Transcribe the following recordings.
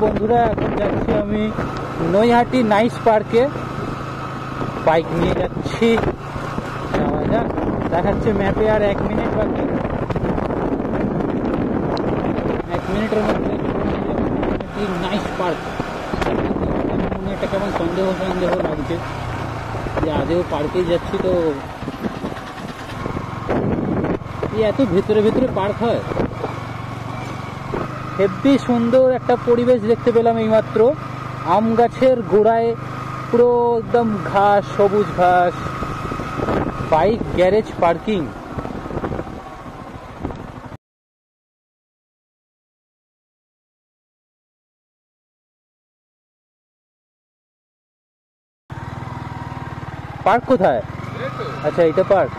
বন্ধুরা, এখন যাচ্ছি আমি নৈহাটি নাইস পার্কে, বাইক নিয়ে যাচ্ছি। যাওয়া যাক, দেখাচ্ছে ম্যাপে আর 1 মিনিট বাকি। 1 মিনিটের মধ্যে নাইস পার্ক। মনে একটা কেমন সন্দেহ লাগছে যে আদেও পার্কে যাচ্ছি, তো এত ভেতরে ভেতরে পার্ক হয়। হেব্বি সুন্দর একটা পরিবেশ দেখতে পেলাম এইমাত্র। আম গাছের গোড়ায় পুরো একদম ঘাস, সবুজ ঘাস। Bike garage parking. পার্ক কোথায়? আচ্ছা, এটা পার্ক।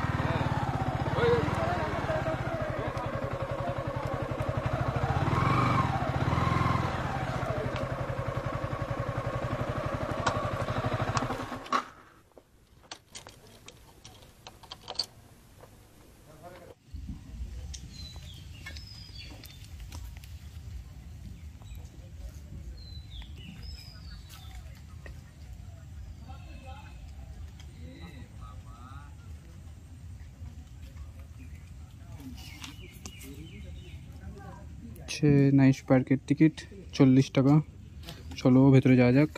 নাইস পার্কের টিকিট 40 টাকা। চলো ভেতরে যাওয়া যাক।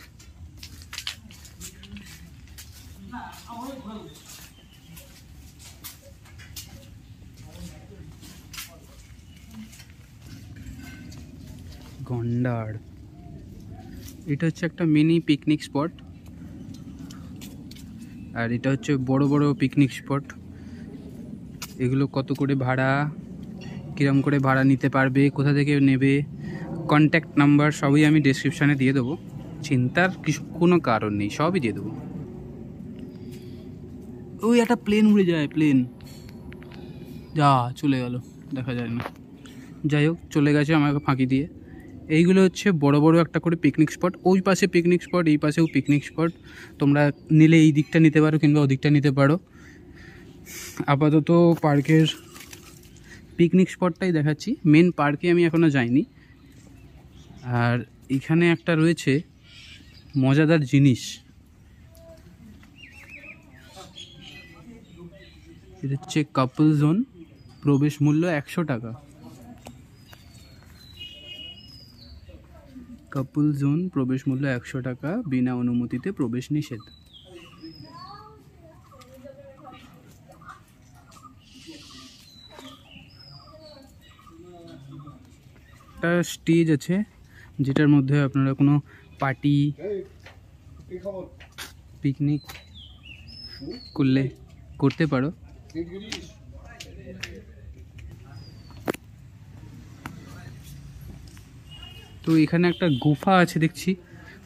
গন্ডার, এটা হচ্ছে একটা মিনি পিকনিক স্পট, আর এটা হচ্ছে বড় বড় পিকনিক স্পট। এগুলো কত করে ভাড়া, কিরম করে ভাড়া নিতে পারবে, কোথা থেকে নেবে, কন্ট্যাক্ট নাম্বার সবই আমি ডেসক্রিপশানে দিয়ে দেবো। চিন্তার কোনো কারণ নেই, সবই দিয়ে দেবো। ওই একটা প্লেন উড়ে যায়, প্লেন যা চলে গেল, দেখা যায় না। যাই হোক, চলে গেছে আমাকে ফাঁকি দিয়ে। এইগুলো হচ্ছে বড় বড় একটা করে পিকনিক স্পট। ওই পাশে পিকনিক স্পট, এই পাশেও পিকনিক স্পট। তোমরা নিলে এই দিকটা নিতে পারো কিংবা ওদিকটা নিতে পারো। আপাতত পার্কের পিকনিক স্পটটাই দেখাচ্ছি, মেন পার্কে আমি এখনও যাইনি। আর এখানে একটা রয়েছে মজাদার জিনিস, এটা হচ্ছে কাপল জোন। প্রবেশ মূল্য 100 টাকা। কাপল জোন প্রবেশ মূল্য 100 টাকা, বিনা অনুমতিতে প্রবেশ নিষেধ। একটা স্টেজ আছে যেটার মধ্যে আপনারা কোনো পার্টি পিকনিক করতে পারো। তো এখানে একটা গুফা আছে দেখছি,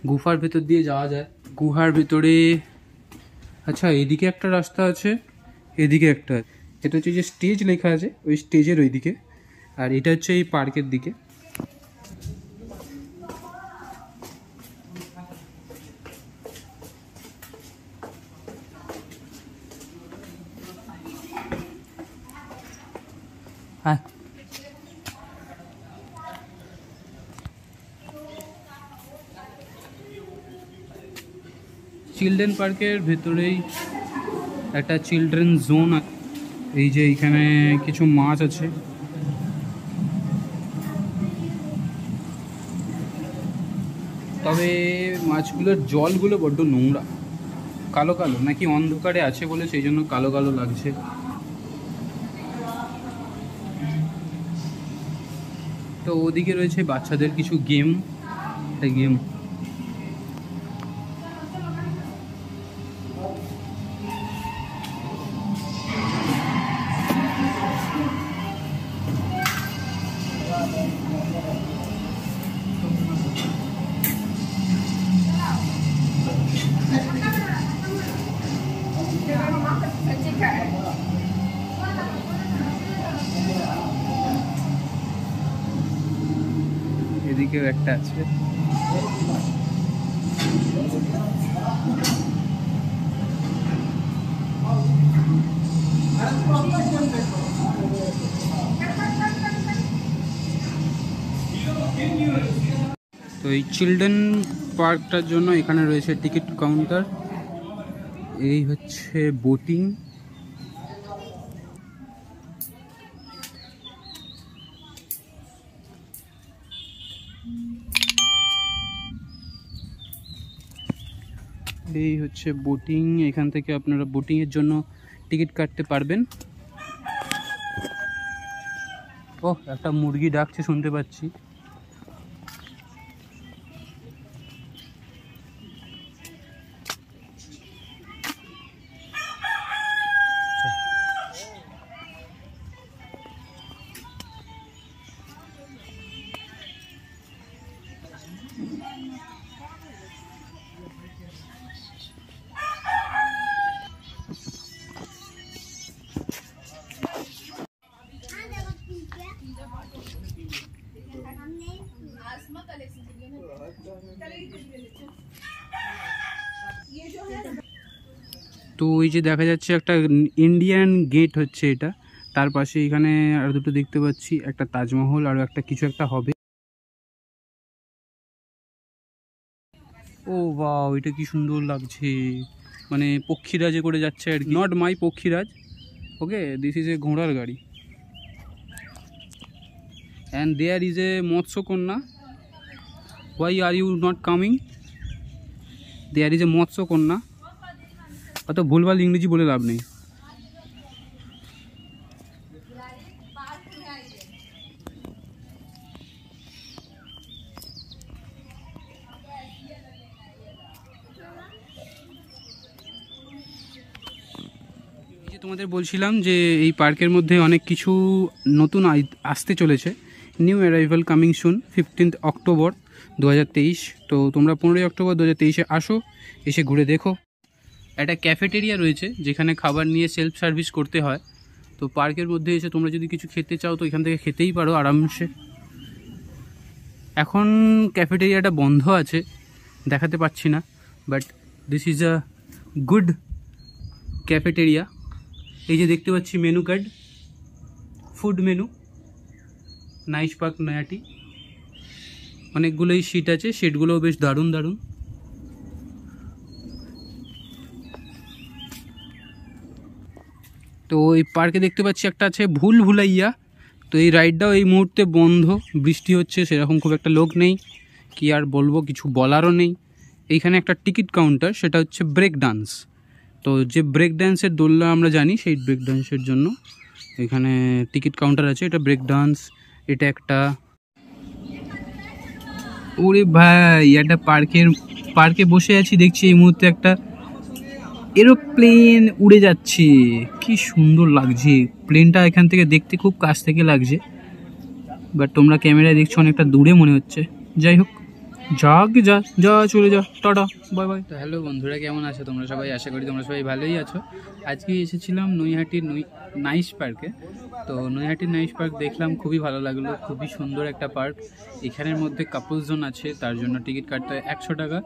গুফার ভেতর দিয়ে যাওয়া যায়। গুহার ভেতরে, আচ্ছা এদিকে একটা রাস্তা আছে, এদিকে একটা। এটা হচ্ছে যে স্টেজ লেখা আছে, ওই স্টেজের ওই দিকে। আর এটা হচ্ছে এই পার্কের দিকে। হ্যাঁ, চিলড্রেন পার্কের ভেতরেই একটা চিলড্রেন জোন। এই যে এখানে কিছু মাছ আছে, তবে মাছগুলোর জলগুলো বড্ড নোংরা, কালো কালো, নাকি অন্ধকারে আছে বলে সেই জন্য কালো কালো লাগছে। তো ওদিকে রয়েছে বাচ্চাদের কিছু গেম, গেম। এদিকেও একটা আছে। তো এই চিলড্রেন পার্কটার জন্য এখানে রয়েছে টিকিট কাউন্টার। এই হচ্ছে বোটিং। এই হচ্ছে বোটিং, এখান থেকে আপনারা বোটিংয়ের জন্য টিকিট কাটতে পারবেন। ও একটা মুরগি ডাকছে শুনতে পাচ্ছি। তো ওই যে দেখা যাচ্ছে একটা ইন্ডিয়ান গেট হচ্ছে এটা, তার পাশে এখানে আর দুটো দেখতে পাচ্ছি, একটা তাজমহল আর একটা কিছু একটা হবে। ও বাহ, এটা কি সুন্দর লাগছে, মানে পক্ষীরাজে করে যাচ্ছে আর কি। নট মাই পক্ষীরাজ, ওকে, দিস ইজ এ ঘোড়ার গাড়ি। অ্যান্ড দেয়ার ইজ এ মৎস্যকন্যা। Why are you not coming? There is a মৎস্যকন্যা। অত ভুলভাল ইংরেজি বলে লাভ নেই। তোমাদের বলছিলাম যে এই পার্কের মধ্যে অনেক কিছু নতুন আসতে চলেছে। New arrival coming soon 15 October 2023। তো তোমরা 15 অক্টোবর 2023-এ আসো, এসে ঘুরে দেখো। একটা ক্যাফেটেরিয়া রয়েছে যেখানে খাবার নিয়ে সেলফ সার্ভিস করতে হয়। তো পার্কের মধ্যে এসে তোমরা যদি কিছু খেতে চাও তো এখান থেকে খেতেই পারো আরামসে। এখন ক্যাফেটেরিয়াটা বন্ধ আছে, দেখাতে পাচ্ছি না, but this is a good cafeteria. এই যে দেখতে পাচ্ছি menu card, food menu, nice park নয়াটি। অনেকগুলোই সিট আছে, সিটগুলোও বেশ দারুণ দারুণ। তো এই পার্কে দেখতে পাচ্ছি একটা আছে ভুল ভুলাইয়া। তো এই রাইডটাও এই মুহূর্তে বন্ধ, বৃষ্টি হচ্ছে, সেরকম খুব একটা লোক নেই, কি আর বলবো, কিছু বলারও নেই। এইখানে একটা টিকিট কাউন্টার, সেটা হচ্ছে ব্রেক ডান্স। তো যে ব্রেক ডান্সের দোলনা আমরা জানি, সেই ব্রেক ডান্সের জন্য এখানে টিকিট কাউন্টার আছে। এটা ব্রেক ডান্স, এটা একটা। ওরে ভাই, একটা পার্কে বসে আছি, দেখছি এই মুহূর্তে একটা এরোপ্লেন উড়ে যাচ্ছে, কি সুন্দর লাগছে। প্লেনটা এখান থেকে দেখতে খুব কাছ থেকে লাগছে, বাট তোমরা ক্যামেরায় দেখছো অনেকটা দূরে মনে হচ্ছে। যাই হোক, যা চলে যা, টাটা, বাই বাই। তো হ্যালো বন্ধুরা, কেমন আছো তোমরা সবাই? আশা করি তোমরা সবাই ভালোই আছো। আজকে এসেছিলাম নৈহাটির নাইস পার্কে। তো নৈহাটির নাইস পার্ক দেখলাম, খুবই ভালো লাগলো, খুবই সুন্দর একটা পার্ক। এখানের মধ্যে কাপলস জোন আছে, তার জন্য টিকিট কাটতে হয় 100 টাকা।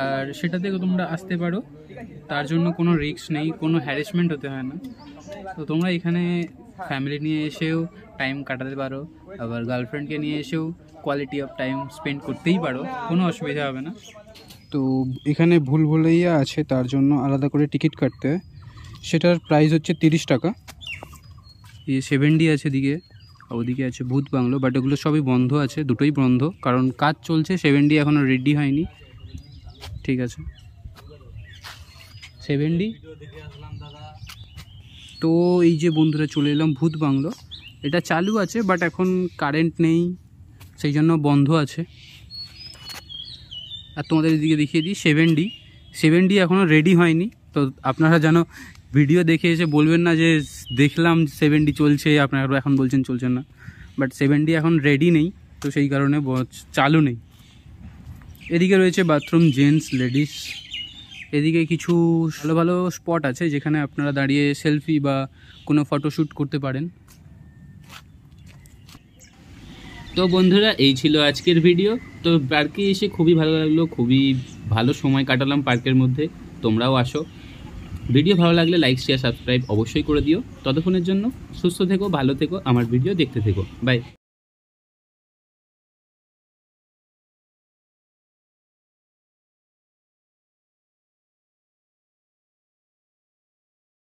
আর সেটা থেকে তোমরা আসতে পারো, তার জন্য কোনো রিস্ক নেই, কোনো হ্যারাসমেন্ট হতে হয় না। তো তোমরা এখানে ফ্যামিলি নিয়ে এসেও টাইম কাটাতে পারো, আবার গার্লফ্রেন্ডকে নিয়ে এসেও কোয়ালিটি অফ টাইম স্পেন্ড করতেই পারো, কোনো অসুবিধা হবে না। তো এখানে ভুল ভুলাইয়া আছে, তার জন্য আলাদা করে টিকিট কাটতে হয়। সেটার প্রাইস হচ্ছে 30 টাকা। এই 7D আছে দিকে, ওদিকে আছে ভূত বাংলো, বাট এগুলো সবই বন্ধ আছে, দুটোই বন্ধ, কারণ কাজ চলছে। 7D এখনও রেডি হয়নি। ঠিক আছে, 7D। তো এই যে বন্ধুরা চলে এলাম ভূত বাংলো। এটা চালু আছে, বাট এখন কারেন্ট নেই, সেই জন্য বন্ধ আছে। আর তোমাদের এদিকে দেখিয়ে দিই 7D এখনও রেডি হয়নি। তো আপনারা যেন ভিডিও দেখে এসে বলবেন না যে দেখলাম 7D চলছে, আপনারা এখন বলছেন চলছে না। বাট 7D এখন রেডি নেই, তো সেই কারণে চালু নেই। এদিকে রয়েছে বাথরুম, জেন্টস, লেডিস। এদিকে কিছু ভালো ভালো স্পট আছে যেখানে আপনারা দাঁড়িয়ে সেলফি বা কোনো ফটোশ্যুট করতে পারেন। তো বন্ধুরা, এই ছিল আজকের ভিডিও। তো পার্কে এসে খুবই ভালো লাগলো, খুবই ভালো সময় কাটালাম পার্কের মধ্যে। তোমরাও আসো। ভিডিও ভালো লাগলে লাইক, শেয়ার, সাবস্ক্রাইব অবশ্যই করে দিও। ততক্ষণের জন্য সুস্থ থেকো, ভালো থেকো, আমার ভিডিও দেখতে থেকো। বাই।